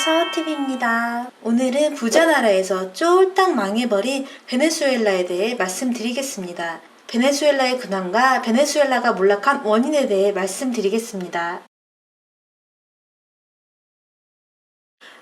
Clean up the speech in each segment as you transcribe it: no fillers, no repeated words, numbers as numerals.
서아TV입니다. 오늘은 부자 나라에서 쫄딱 망해버린 베네수엘라에 대해 말씀드리겠습니다. 베네수엘라의 근황과 베네수엘라가 몰락한 원인에 대해 말씀드리겠습니다.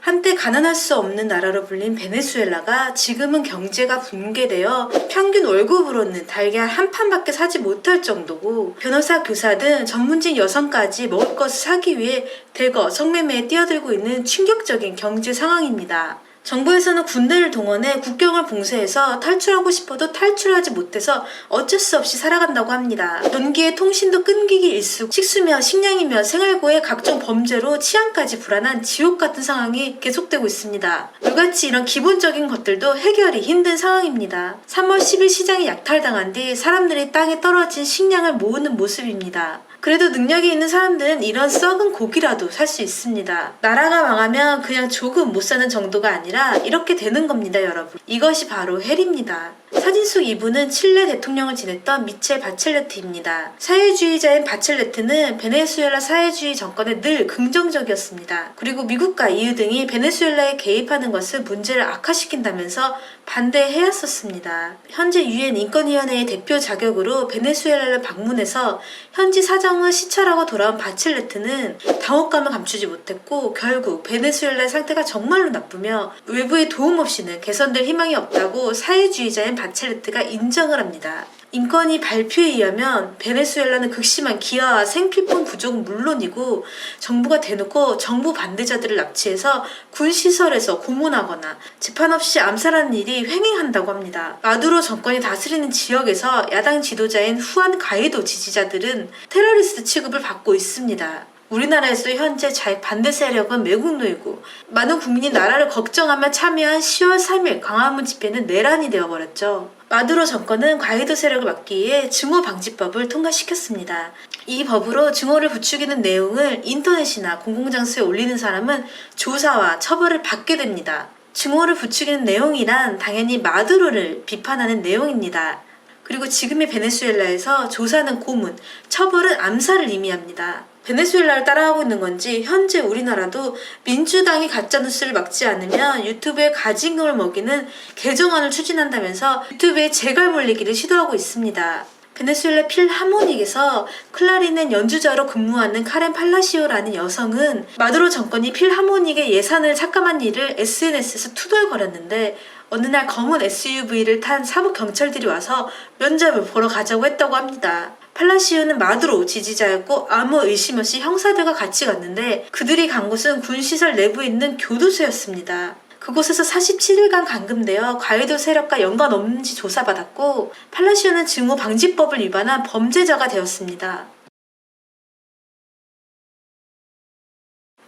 한때 가난할 수 없는 나라로 불린 베네수엘라가 지금은 경제가 붕괴되어 평균 월급으로는 달걀 한 판밖에 사지 못할 정도고, 변호사, 교사 등 전문직 여성까지 먹을 것을 사기 위해 대거 성매매에 뛰어들고 있는 충격적인 경제 상황입니다. 정부에서는 군대를 동원해 국경을 봉쇄해서 탈출하고 싶어도 탈출하지 못해서 어쩔 수 없이 살아간다고 합니다. 전기에 통신도 끊기기 일쑤, 식수며 식량이며 생활고의 각종 범죄로 치안까지 불안한 지옥 같은 상황이 계속되고 있습니다. 물같이 이런 기본적인 것들도 해결이 힘든 상황입니다. 3월 10일 시장이 약탈당한 뒤 사람들이 땅에 떨어진 식량을 모으는 모습입니다. 그래도 능력이 있는 사람들은 이런 썩은 고기라도 살 수 있습니다. 나라가 망하면 그냥 조금 못 사는 정도가 아니라 이렇게 되는 겁니다, 여러분. 이것이 바로 헬입니다. 사진 속 이분은 칠레 대통령을 지냈던 미첼 바첼레트입니다. 사회주의자인 바첼레트는 베네수엘라 사회주의 정권에 늘 긍정적이었습니다. 그리고 미국과 EU 등이 베네수엘라에 개입하는 것은 문제를 악화시킨다면서 반대해왔었습니다. 현재 UN 인권위원회의 대표 자격으로 베네수엘라를 방문해서 현지 사정을 시찰하고 돌아온 바첼레트는 당혹감을 감추지 못했고, 결국 베네수엘라의 상태가 정말로 나쁘며 외부의 도움 없이는 개선될 희망이 없다고 사회주의자인 바첼레트가 인정을 합니다. 인권위 발표에 의하면 베네수엘라는 극심한 기아와 생필품 부족은 물론이고, 정부가 대놓고 정부 반대자들을 납치해서 군시설에서 고문하거나 재판 없이 암살하는 일이 횡행한다고 합니다. 마두로 정권이 다스리는 지역에서 야당 지도자인 후안 가이도 지지자들은 테러리스트 취급을 받고 있습니다. 우리나라에서 현재 반대 세력은 매국노이고, 많은 국민이 나라를 걱정하며 참여한 10월 3일 광화문 집회는 내란이 되어버렸죠. 마두로 정권은 과이도 세력을 막기 위해 증오방지법을 통과시켰습니다. 이 법으로 증오를 부추기는 내용을 인터넷이나 공공장소에 올리는 사람은 조사와 처벌을 받게 됩니다. 증오를 부추기는 내용이란 당연히 마두로를 비판하는 내용입니다. 그리고 지금의 베네수엘라에서 조사는 고문, 처벌은 암살을 의미합니다. 베네수엘라를 따라하고 있는 건지 현재 우리나라도 민주당이 가짜뉴스를 막지 않으면 유튜브에 가진금을 먹이는 개정안을 추진한다면서 유튜브에 재갈 물리기를 시도하고 있습니다. 베네수엘라 필하모닉에서 클라리넷 연주자로 근무하는 카렌 팔라시오라는 여성은 마두로 정권이 필하모닉의 예산을 삭감한 일을 SNS에서 투덜거렸는데, 어느 날 검은 SUV를 탄 사복 경찰들이 와서 면접을 보러 가자고 했다고 합니다. 팔라시오는 마두로 지지자였고 아무 의심 없이 형사들과 같이 갔는데, 그들이 간 곳은 군시설 내부에 있는 교도소였습니다. 그곳에서 47일간 감금되어 과이도 세력과 연관 없는지 조사받았고, 팔라시오는 증오방지법을 위반한 범죄자가 되었습니다.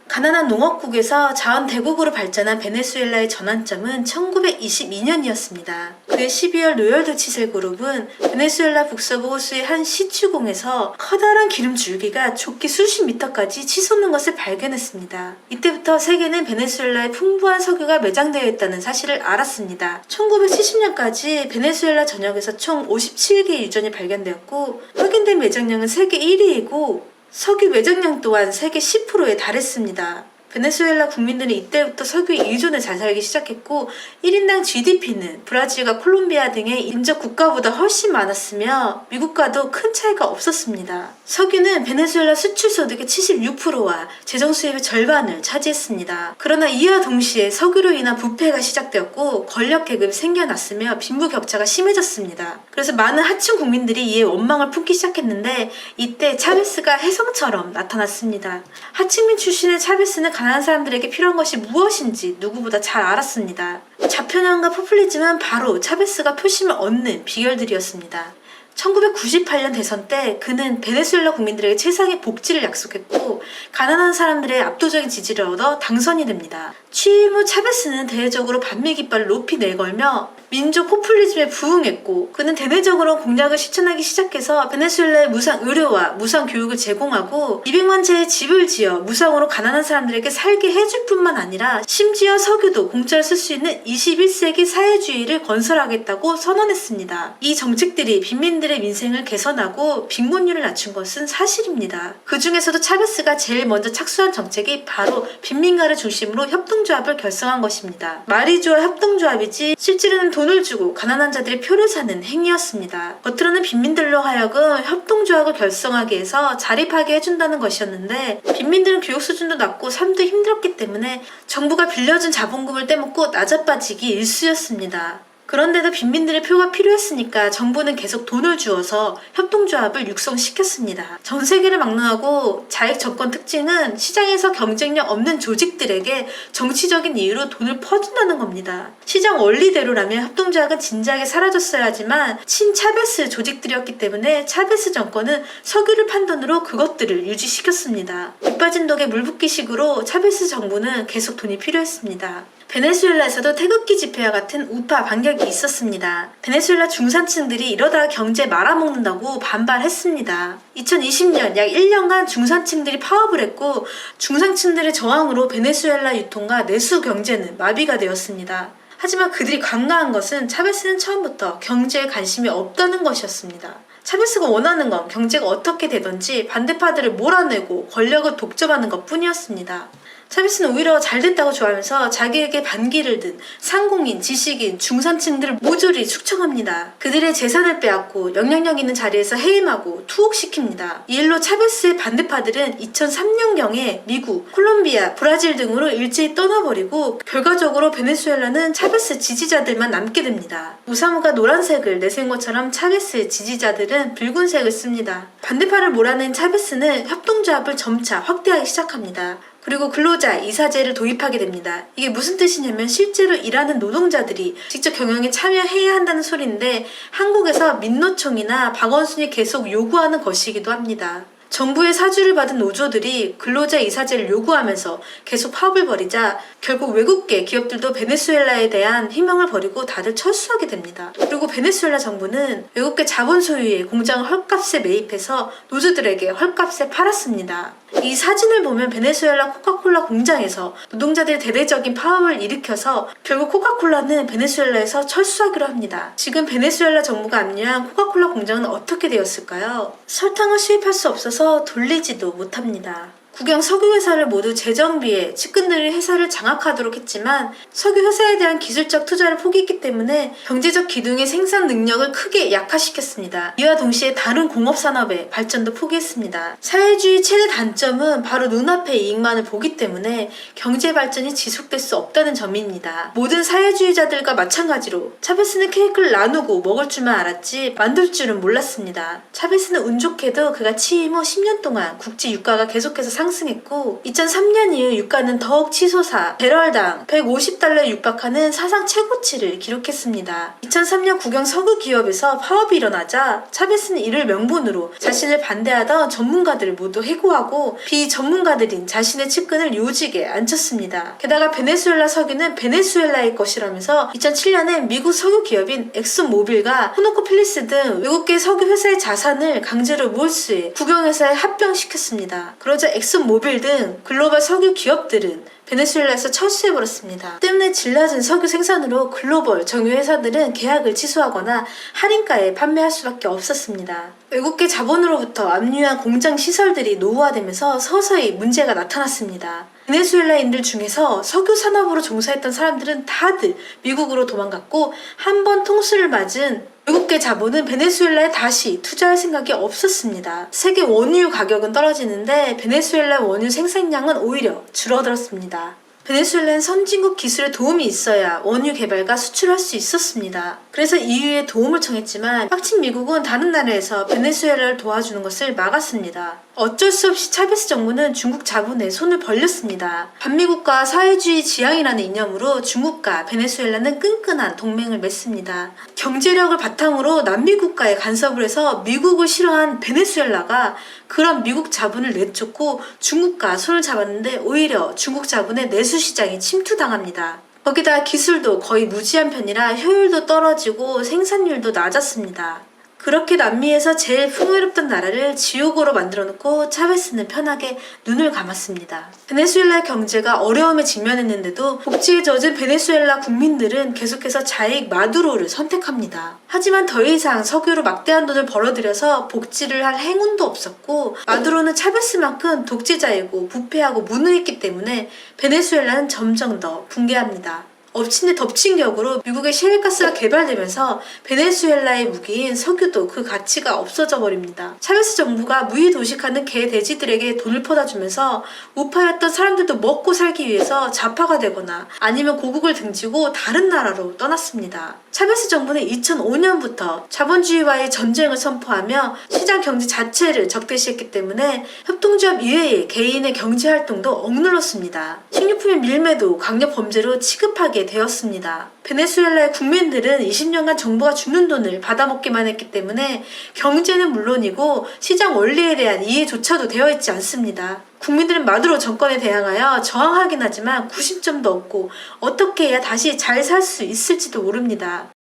가난한 농업국에서 자원 대국으로 발전한 베네수엘라의 전환점은 1922년이었습니다. 그해 12월 로열 치셀 그룹은 베네수엘라 북서부 호수의 한 시추공에서 커다란 기름 줄기가 좁기 수십 미터까지 치솟는 것을 발견했습니다. 이때부터 세계는 베네수엘라에 풍부한 석유가 매장되어 있다는 사실을 알았습니다. 1970년까지 베네수엘라 전역에서 총 57개의 유전이 발견되었고, 확인된 매장량은 세계 1위이고 석유 매장량 또한 세계 10%에 달했습니다. 베네수엘라 국민들은 이때부터 석유에 의존해 잘 살기 시작했고, 1인당 GDP는 브라질과 콜롬비아 등의 인접 국가보다 훨씬 많았으며 미국과도 큰 차이가 없었습니다. 석유는 베네수엘라 수출 소득의 76%와 재정 수입의 절반을 차지했습니다. 그러나 이와 동시에 석유로 인한 부패가 시작되었고 권력 계급이 생겨났으며 빈부격차가 심해졌습니다. 그래서 많은 하층 국민들이 이에 원망을 품기 시작했는데, 이때 차베스가 혜성처럼 나타났습니다. 하층민 출신의 차베스는 가난한 사람들에게 필요한 것이 무엇인지 누구보다 잘 알았습니다. 좌편향과 포퓰리즘은 바로 차베스가 표심을 얻는 비결들이었습니다. 1998년 대선 때 그는 베네수엘라 국민들에게 최상의 복지를 약속했고, 가난한 사람들의 압도적인 지지를 얻어 당선이 됩니다. 취임 후 차베스는 대외적으로 반미 깃발을 높이 내걸며 민족 포퓰리즘에 부응했고 그는 대내적으로 공약을 실천하기 시작해서 베네수엘라에 무상 의료와 무상 교육을 제공하고 200만 채의 집을 지어 무상으로 가난한 사람들에게 살게 해줄 뿐만 아니라 심지어 석유도 공짜로 쓸 수 있는 21세기 사회주의를 건설하겠다고 선언했습니다. 이 정책들이 빈민들의 민생을 개선하고 빈곤율을 낮춘 것은 사실입니다. 그 중에서도 차베스가 제일 먼저 착수한 정책이 바로 빈민가를 중심으로 협동조합을 결성한 것입니다. 말이 좋아 협동조합이지 실제로는 돈을 주고 가난한 자들의 표를 사는 행위였습니다. 겉으로는 빈민들로 하여금 협동조합을 결성하기 위해서 자립하게 해준다는 것이었는데 빈민들은 교육 수준도 낮고 삶도 힘들었기 때문에 정부가 빌려준 자본금을 떼먹고 낮아빠지기 일쑤였습니다. 그런데도 빈민들의 표가 필요했으니까 정부는 계속 돈을 주어서 협동조합을 육성시켰습니다. 전 세계를 막론하고 자익 정권 특징은 시장에서 경쟁력 없는 조직들에게 정치적인 이유로 돈을 퍼준다는 겁니다. 시장 원리대로라면 협동조합은 진작에 사라졌어야 하지만 친차베스 조직들이었기 때문에 차베스 정권은 석유를 판 돈으로 그것들을 유지시켰습니다. 빗 빠진 독에 물 붓기식으로 차베스 정부는 계속 돈이 필요했습니다. 베네수엘라에서도 태극기 집회와 같은 우파 반격이 있었습니다. 베네수엘라 중산층들이 이러다가 경제 말아먹는다고 반발했습니다. 2020년 약 1년간 중산층들이 파업을 했고 중산층들의 저항으로 베네수엘라 유통과 내수 경제는 마비가 되었습니다. 하지만 그들이 간과한 것은 차베스는 처음부터 경제에 관심이 없다는 것이었습니다. 차베스가 원하는 건 경제가 어떻게 되든지 반대파들을 몰아내고 권력을 독점하는 것 뿐이었습니다. 차베스는 오히려 잘됐다고 좋아하면서 자기에게 반기를 든 상공인, 지식인, 중산층들을 모조리 숙청합니다. 그들의 재산을 빼앗고 영향력 있는 자리에서 해임하고 투옥시킵니다. 이 일로 차베스의 반대파들은 2003년경에 미국, 콜롬비아, 브라질 등으로 일제히 떠나버리고 결과적으로 베네수엘라는 차베스 지지자들만 남게 됩니다. 우사무가 노란색을 내세운 것처럼 차베스 지지자들은 붉은색을 씁니다. 반대파를 몰아낸 차베스는 협동조합을 점차 확대하기 시작합니다. 그리고 근로자 이사제를 도입하게 됩니다. 이게 무슨 뜻이냐면 실제로 일하는 노동자들이 직접 경영에 참여해야 한다는 소리인데 한국에서 민노총이나 박원순이 계속 요구하는 것이기도 합니다. 정부의 사주를 받은 노조들이 근로자 이사제를 요구하면서 계속 파업을 벌이자 결국 외국계 기업들도 베네수엘라에 대한 희망을 버리고 다들 철수하게 됩니다. 그리고 베네수엘라 정부는 외국계 자본 소유의 공장을 헐값에 매입해서 노조들에게 헐값에 팔았습니다. 이 사진을 보면 베네수엘라 코카콜라 공장에서 노동자들의 대대적인 파업을 일으켜서 결국 코카콜라는 베네수엘라에서 철수하기로 합니다. 지금 베네수엘라 정부가 압류한 코카콜라 공장은 어떻게 되었을까요? 설탕을 수입할 수 없어서 돌리지도 못합니다. 국영 석유회사를 모두 재정비해 측근들이 회사를 장악하도록 했지만 석유회사에 대한 기술적 투자를 포기했기 때문에 경제적 기둥의 생산 능력을 크게 약화시켰습니다. 이와 동시에 다른 공업산업의 발전도 포기했습니다. 사회주의 최대 단점은 바로 눈앞의 이익만을 보기 때문에 경제 발전이 지속될 수 없다는 점입니다. 모든 사회주의자들과 마찬가지로 차베스는 케이크를 나누고 먹을 줄만 알았지 만들 줄은 몰랐습니다. 차베스는 운 좋게도 그가 취임 후 10년 동안 국제 유가가 계속해서 상승했고 2003년 이후 유가는 더욱 치솟아 배럴당 150달러에 육박하는 사상 최고치를 기록했습니다. 2003년 국영 석유 기업에서 파업이 일어나자 차베스는 이를 명분으로 자신을 반대하던 전문가들을 모두 해고하고 비전문가들인 자신의 측근을 요직에 앉혔습니다. 게다가 베네수엘라 석유는 베네수엘라의 것이라면서 2007년엔 미국 석유 기업인 엑슨모빌과 코노코필리스 등 외국계 석유 회사의 자산을 강제로 몰수해 국영회사에 합병시켰습니다. 그러자 엑슨모빌 등 글로벌 석유 기업들은 베네수엘라에서 철수해버렸습니다. 때문에 질 낮은 석유 생산으로 글로벌 정유 회사들은 계약을 취소하거나 할인가에 판매할 수밖에 없었습니다. 외국계 자본으로부터 압류한 공장 시설들이 노후화되면서 서서히 문제가 나타났습니다. 베네수엘라인들 중에서 석유 산업으로 종사했던 사람들은 다들 미국으로 도망갔고 한 번 통수를 맞은 외국계 자본은 베네수엘라에 다시 투자할 생각이 없었습니다. 세계 원유 가격은 떨어지는데 베네수엘라 원유 생산량은 오히려 줄어들었습니다. 베네수엘라는 선진국 기술에 도움이 있어야 원유 개발과 수출할 수 있었습니다. 그래서 EU에 도움을 청했지만 빡친 미국은 다른 나라에서 베네수엘라를 도와주는 것을 막았습니다. 어쩔 수 없이 차베스 정부는 중국 자본에 손을 벌렸습니다. 반미국가 사회주의 지향이라는 이념으로 중국과 베네수엘라는 끈끈한 동맹을 맺습니다. 경제력을 바탕으로 남미 국가에 간섭을 해서 미국을 싫어한 베네수엘라가 그런 미국 자본을 내쫓고 중국과 손을 잡았는데 오히려 중국 자본의 내수 시장이 침투당합니다. 거기다 기술도 거의 무지한 편이라 효율도 떨어지고 생산율도 낮았습니다. 그렇게 남미에서 제일 풍요롭던 나라를 지옥으로 만들어 놓고 차베스는 편하게 눈을 감았습니다. 베네수엘라 경제가 어려움에 직면했는데도 복지에 젖은 베네수엘라 국민들은 계속해서 자익 마두로를 선택합니다. 하지만 더 이상 석유로 막대한 돈을 벌어들여서 복지를 할 행운도 없었고, 마두로는 차베스만큼 독재자이고 부패하고 무능했기 때문에 베네수엘라는 점점 더 붕괴합니다. 엎친 데 덮친 격으로 미국의 셰일가스가 개발되면서 베네수엘라의 무기인 석유도 그 가치가 없어져 버립니다. 차베스 정부가 무의도식하는 개 돼지들에게 돈을 퍼다주면서 우파였던 사람들도 먹고 살기 위해서 좌파가 되거나 아니면 고국을 등지고 다른 나라로 떠났습니다. 차베스 정부는 2005년부터 자본주의와의 전쟁을 선포하며 시장 경제 자체를 적대시했기 때문에 협동조합 이외에 개인의 경제활동도 억눌렀습니다. 식료품의 밀매도 강력 범죄로 취급하게 되었습니다. 베네수엘라의 국민들은 20년간 정부가 주는 돈을 받아먹기만 했기 때문에 경제는 물론이고 시장 원리에 대한 이해조차도 되어 있지 않습니다. 국민들은 마두로 정권에 대항하여 저항하긴 하지만 구심점도 없고 어떻게 해야 다시 잘 살 수 있을지도 모릅니다.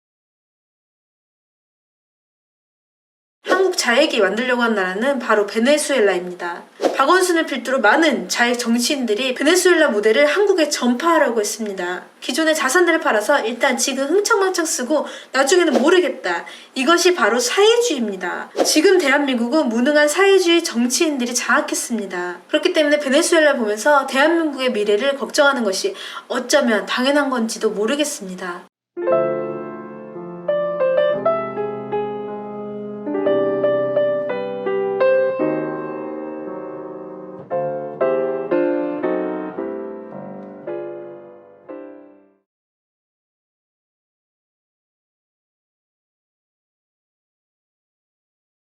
한국 자익이 만들려고 한 나라는 바로 베네수엘라입니다. 박원순을 필두로 많은 자익 정치인들이 베네수엘라 모델을 한국에 전파하려고 했습니다. 기존의 자산들을 팔아서 일단 지금 흥청망청 쓰고 나중에는 모르겠다. 이것이 바로 사회주의입니다. 지금 대한민국은 무능한 사회주의 정치인들이 장악했습니다. 그렇기 때문에 베네수엘라 보면서 대한민국의 미래를 걱정하는 것이 어쩌면 당연한 건지도 모르겠습니다.